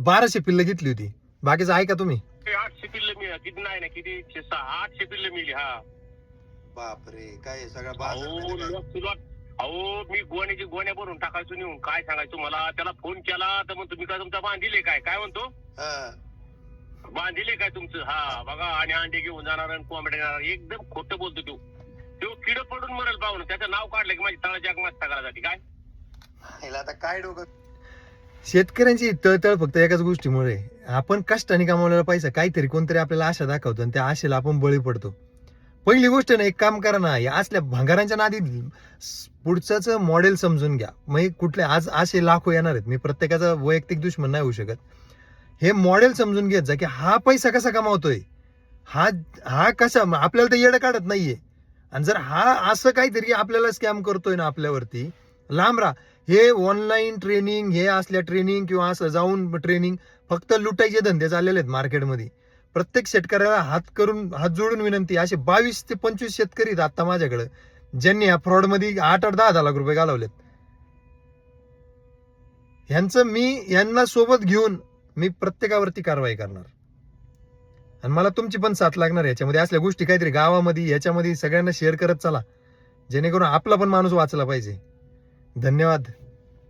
1200 पिल्ल घेतली होती. बाकीचं ऐका तुम्ही. 800 पिल्ल मी किती नाही ना किती 800 पिल्ल मिली. हा बापरे, काय सगळा अहो बाजार लॉट टू लॉट. अहो मी गोण्याची गोण्या भरून टाकायचो नेऊन. काय सांगायचो मला, त्याला फोन केला तर मग तुम्ही काय तुमचा बांधिले काय म्हणतो, बांधिले काय तुमचं. हा बघा, आणि अंडे घेऊन जाणार आणि कोंबड्या येणार. एकदम खोटं बोलतो तो किड पडून मरेल पाहून. त्याचं नाव काढलं की माझी तळाची आत्महत्या करायसाठी. काय आता काय डोकं. शेतकऱ्यांची तळतळ फक्त एकाच गोष्टीमुळे, आपण कष्टाने कमावलेला पैसा काहीतरी कोणतरी आपल्याला आशा दाखवतो आणि त्या आशेला आपण बळी पडतो. पहिली गोष्ट ना, एक काम करा ना, या असल्या भंगारांच्या नादी पुढचं मॉडेल समजून घ्या. मग कुठले आज असे लाखो येणार आहेत, मी प्रत्येकाचा वैयक्तिक दुश्मन नाही होऊ शकत. हे मॉडेल समजून घेत जा की हा पैसा कसा कमावतोय, हा कसा, आपल्याला तर येडं काढत नाहीये. आणि जर हा असं काहीतरी आपल्याला स्कॅम करतोय ना आपल्यावरती, लांब राहा. हे ऑनलाईन ट्रेनिंग, हे असल्या ट्रेनिंग किंवा असं जाऊन ट्रेनिंग, फक्त लुटायचे धंदे चाललेले आहेत मार्केटमध्ये. प्रत्येक शेतकऱ्याला हात जोडून विनंती, असे 22 ते 25 शेतकरी आहेत आता माझ्याकडे, ज्यांनी या फ्रॉड मध्ये 8-10 लाख रुपये घालवलेत. यांना सोबत घेऊन मी प्रत्येकावरती कारवाई करणार. आणि मला तुमची पण साथ लागणार याच्यामध्ये. असल्या गोष्टी काहीतरी गावामध्ये याच्यामध्ये सगळ्यांना शेअर करत चला, जेणेकरून आपला पण माणूस वाचला पाहिजे. धन्यवाद.